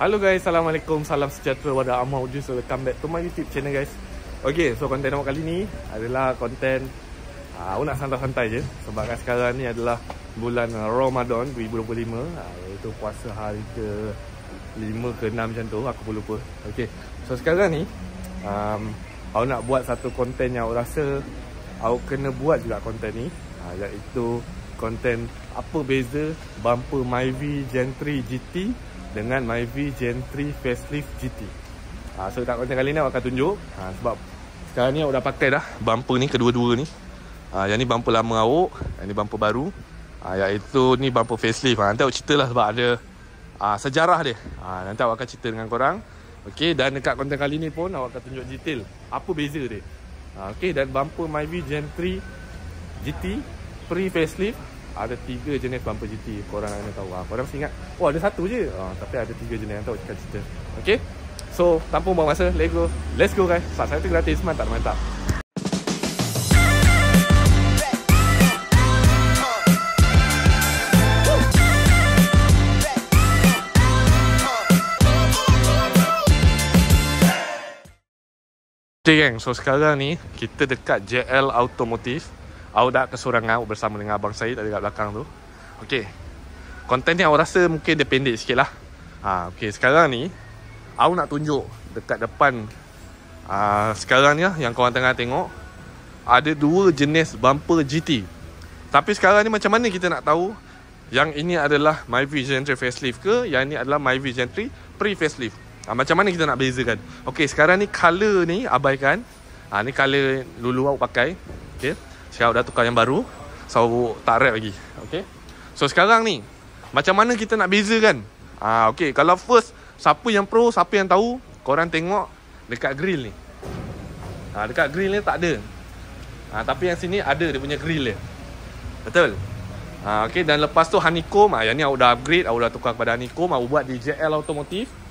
Halo guys, Assalamualaikum, salam sejahtera wada amal wujud. So welcome back to my YouTube channel guys. Okay, so konten awak kali ni adalah konten aku nak santai-santai je. Sebab kan sekarang ni adalah bulan Ramadan 2025, iaitu puasa hari ke 5 ke 6 macam tu, aku pun lupa. Okay, so sekarang ni aku nak buat satu konten yang aku rasa aku kena buat juga konten ni, iaitu konten apa beza bumper Myvi Gen 3 GT dengan Myvi Gen 3 Facelift GT. So kat konten kali ni aku akan tunjuk sebab sekarang ni aku dah pakai dah bumper ni, kedua-dua ni. Yang ni bumper lama awak, yang ni bumper baru, iaitu ni bumper facelift. Nanti aku cerita lah sebab ada sejarah dia. Nanti aku akan cerita dengan korang. Okay, dan dekat konten kali ni pun aku akan tunjuk detail apa beza dia. Okay, dan bumper Myvi Gen 3 GT pre-facelift ada 3 jenis bumper GT. Korang nak tahu, korang mesti ingat ada satu je, tapi ada 3 jenis. Yang tahu cakap cerita. Okay, so tanpa buang masa, let's go guys. Subscribe gratis, mantap. Okay gang, so sekarang ni kita dekat JL Automotive. Aku dah kesorangan bersama dengan Abang Syed ada kat belakang tu. Okay, konten ni aku rasa mungkin dia pendek sikit lah. Okay, sekarang ni aku nak tunjuk dekat depan. Sekarang ni yang korang tengah tengok, ada 2 jenis bumper GT. Tapi sekarang ni macam mana kita nak tahu yang ini adalah Myvi Gen 3 Facelift ke, yang ini adalah Myvi Gen 3 Pre-Facelift? Macam mana kita nak bezakan? Okay, sekarang ni color ni abaikan. Ni color dulu aku pakai. Okay, sekarang dah tukar yang baru, so tak rap lagi. Okay, so sekarang ni macam mana kita nak bezakan? Okay, kalau first, siapa yang pro, siapa yang tahu, korang tengok dekat grill ni. Dekat grill ni tak ada, tapi yang sini ada dia punya grill dia. Betul? Okay, dan lepas tu honeycomb. Yang ni aku dah upgrade, aku dah tukar kepada honeycomb. Aku buat di JL Automotive.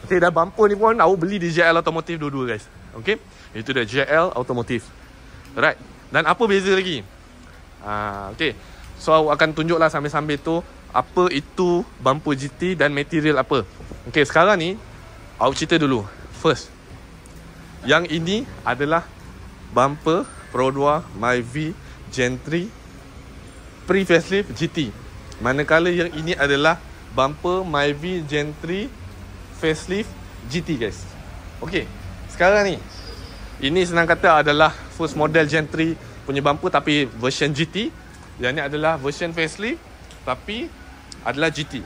Okay, dan bumper ni pun aku beli di JL Automotive dua-dua guys. Okay, itu dah JL Automotive. Alright, dan apa beza lagi? Okay, so aku akan tunjuklah sambil-sambil tu apa itu bumper GT dan material apa. Okay, sekarang ni aku cerita dulu. First, yang ini adalah bumper Pro 2 Myvi Gen 3 Pre-Facelift GT. Manakala yang ini adalah bumper Myvi Gen 3 Facelift GT guys. Okay, sekarang ni ini senang kata adalah first model Gen 3 punya bumper tapi version GT. Yang ni adalah version facelift tapi adalah GT.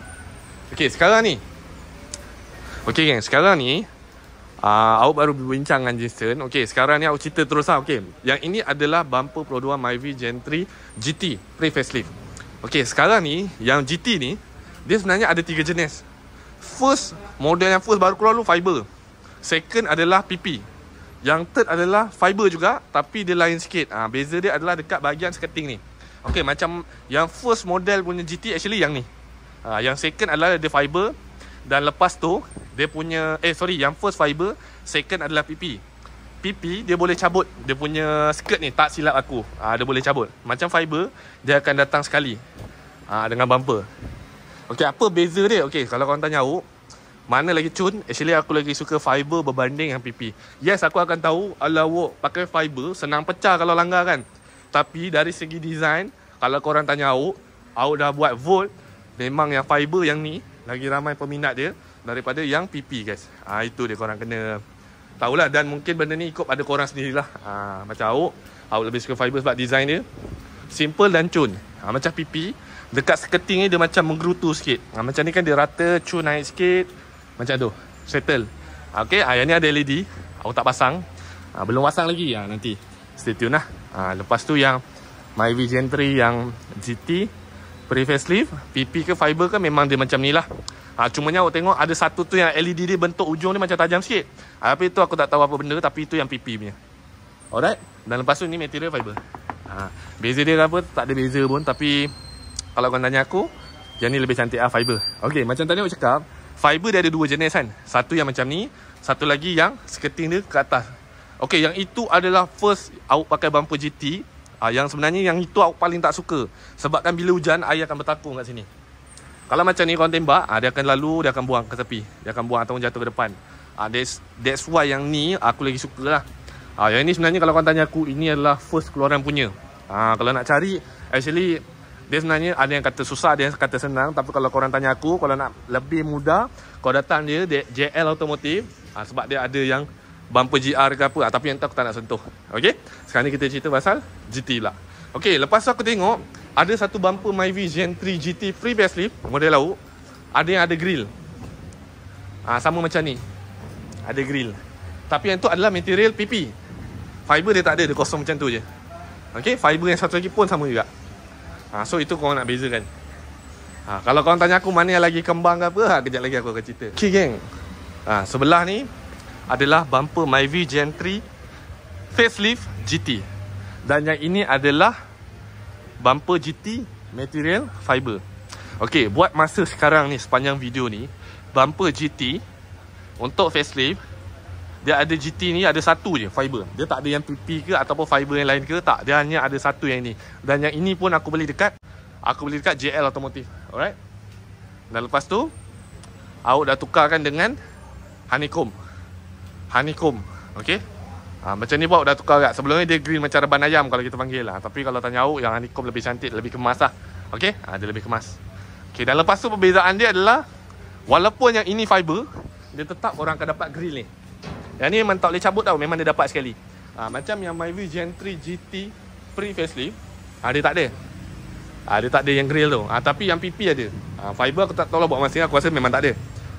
Okay, sekarang ni okay gang, sekarang ni aku baru berbincang dengan Jason. Okay, sekarang ni aku cerita terus lah. Okay, yang ini adalah bumper Pro 2 Myvi Gen 3 GT Pre-Facelift. Okay, sekarang ni yang GT ni dia sebenarnya ada 3 jenis. First, model yang first baru keluar dulu fiber. Second adalah PP. Yang third adalah fiber juga, tapi dia lain sikit. Beza dia adalah dekat bahagian skirting ni. Okay, macam yang first model punya GT actually yang ni. Yang second adalah dia fiber. Dan lepas tu dia punya yang first fiber, second adalah PP. PP dia boleh cabut. Dia punya skirt ni, tak silap aku, dia boleh cabut. Macam fiber, dia akan datang sekali dengan bumper. Okay, apa beza dia? Okay, kalau korang tanya aku mana lagi cun, actually aku lagi suka fiber berbanding yang PP. Yes, aku akan tahu kalau pakai fiber senang pecah kalau langgar kan. Tapi dari segi design, kalau korang tanya aku dah buat vote, memang yang fiber yang ni lagi ramai peminat dia daripada yang PP guys. Itu dia, korang kena tahulah. Dan mungkin benda ni ikut pada korang sendirilah. Macam aku lebih suka fiber sebab design dia simple dan cun. Macam PP, dekat skirting ni dia macam menggerutu sikit. Macam ni kan dia rata, cun naik sikit. Macam tu, settle. Okay, yang ni ada LED. Aku tak pasang, belum pasang lagi. Nanti stay tune lah. Lepas tu yang Myvi Gen 3 yang GT Pre-Facelift, PP ke fiber ke, memang dia macam ni lah. Cumanya aku tengok ada satu tu yang LED dia bentuk ujung ni macam tajam sikit. Tapi tu aku tak tahu apa benda, tapi itu yang PP punya. Alright, dan lepas tu ni material fiber. Beza dia apa, tak ada beza pun. Tapi kalau kau tanya aku, yang ni lebih cantik fiber. Okay, macam tadi aku cakap, fiber dia ada 2 jenis kan. Satu yang macam ni, satu lagi yang skirting dia ke atas. Okay, yang itu adalah first awak pakai bumper GT. Yang sebenarnya yang itu aku paling tak suka. Sebab kan bila hujan, air akan bertakung kat sini. Kalau macam ni korang tembak, dia akan lalu, dia akan buang ke tepi. Dia akan buang ataupun jatuh ke depan. That's why yang ni aku lagi suka lah. Yang ni sebenarnya kalau korang tanya aku, ini adalah first keluaran punya. Kalau nak cari, actually dia sebenarnya ada yang kata susah, ada yang kata senang. Tapi kalau korang tanya aku, kalau nak lebih mudah, kau datang dia JL Automotive. Sebab dia ada yang bumper GR ke apa. Tapi yang tu aku tak nak sentuh. Okay, sekarang ni kita cerita pasal GT pula. Okay, lepas tu aku tengok ada satu bumper Myvi Gen 3 GT free facelift model lauk. Ada yang ada grill. Sama macam ni. Ada grill. Tapi yang tu adalah material PP. Fiber dia tak ada, dia kosong macam tu je. Okay, fiber yang satu lagi pun sama juga. So itu korang nak bezakan. Kalau korang tanya aku mana yang lagi kembang ke apa, kejap lagi aku akan cerita. Okay geng, sebelah ni adalah bumper Myvi Gen 3 facelift GT. Dan yang ini adalah bumper GT material fiber. Okay, buat masa sekarang ni, sepanjang video ni, bumper GT untuk facelift, dia ada GT ni ada satu je fiber. Dia tak ada yang PP ke ataupun fiber yang lain ke, tak. Dia hanya ada satu yang ni. Dan yang ini pun aku beli dekat JL Automotive. Alright. Dan lepas tu awak dah tukarkan dengan honeycomb. Okay. Macam ni pun awak dah tukar kat. Sebelum ni dia green macam reban ayam kalau kita panggil lah. Tapi kalau tanya awak, yang honeycomb lebih cantik, lebih kemas lah. Okay. Dia lebih kemas. Okay, dan lepas tu perbezaan dia adalah, walaupun yang ini fiber, dia tetap orang akan dapat grill ni. Yang ni memang tak boleh cabut tau, memang dia dapat sekali. Macam yang Myvi Gen 3 GT pre-facelift, dia tak ada. Dia tak ada yang grill tu. Tapi yang PP ada. Fiber aku tak tahu lah buat masa ni, aku rasa memang tak ada.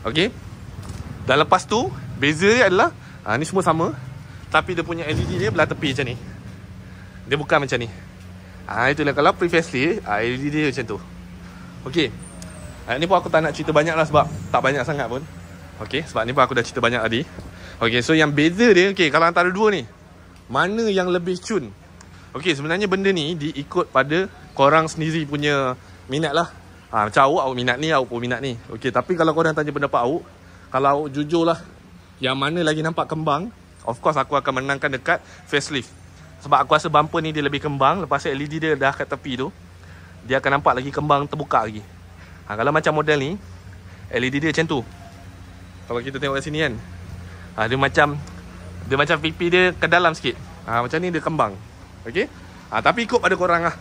Okay. Dan lepas tu, beza dia adalah, ni semua sama. Tapi dia punya LED dia belah tepi macam ni. Dia bukan macam ni. Itulah kalau pre-facelift, LED dia macam tu. Okay. Ni pun aku tak nak cerita banyak lah sebab tak banyak sangat pun. Okay, sebab ni pun aku dah cerita banyak tadi. Okay, so yang beza dia, okay, kalau antara dua ni, mana yang lebih cun? Okay, sebenarnya benda ni diikut pada korang sendiri punya minat lah. Macam awak minat ni, awak pun minat ni. Okay, tapi kalau korang tanya pendapat awak, kalau awak jujur lah, yang mana lagi nampak kembang, of course aku akan menangkan dekat facelift. Sebab aku rasa bumper ni dia lebih kembang. Lepas LED dia dah kat tepi tu, dia akan nampak lagi kembang, terbuka lagi. Kalau macam model ni, LED dia macam tu. Kalau kita tengok kat sini kan, dia macam pipi dia ke dalam sikit. Macam ni dia kembang. Okay. Tapi ikut pada korang lah.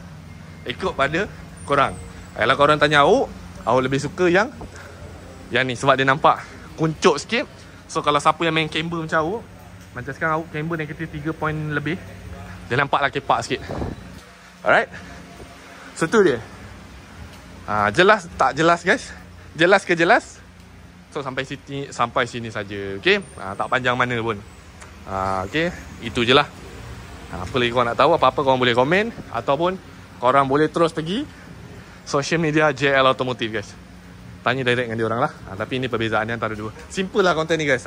Ikut pada korang. Kalau korang tanya awak lebih suka yang ni sebab dia nampak kuncup sikit. So kalau siapa yang main camber macam awak, macam sekarang awak camber negatif 3 point lebih, dia nampaklah kepak sikit. Alright. So tu dia. Jelas tak jelas guys? Jelas ke jelas? So sampai sini saja. Okay. Tak panjang mana pun. Okay. Itu je lah. Apa lagi korang nak tahu, apa-apa korang boleh komen. Ataupun korang boleh terus pergi social media JL Automotive guys. Tanya direct dengan diorang lah. Tapi ini perbezaan antara dua. Simple lah konten ni guys.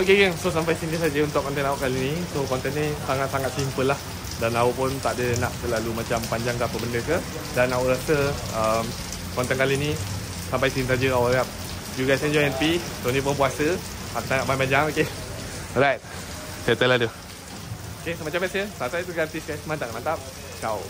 Okay geng. So sampai sini saja untuk konten awak kali ni. So konten ni sangat-sangat simple lah. Dan awak pun tak ada nak terlalu macam panjang ke apa benda ke. Dan awak rasa konten kali ni sampai sini saja awak harap you guys enjoy NP. So ni pun puasa, aku tak nak panjang. Okay. Alright. Settle lah tu. Okay, so macam biasa, subscribe tu gratis guys. Mantap. Ciao.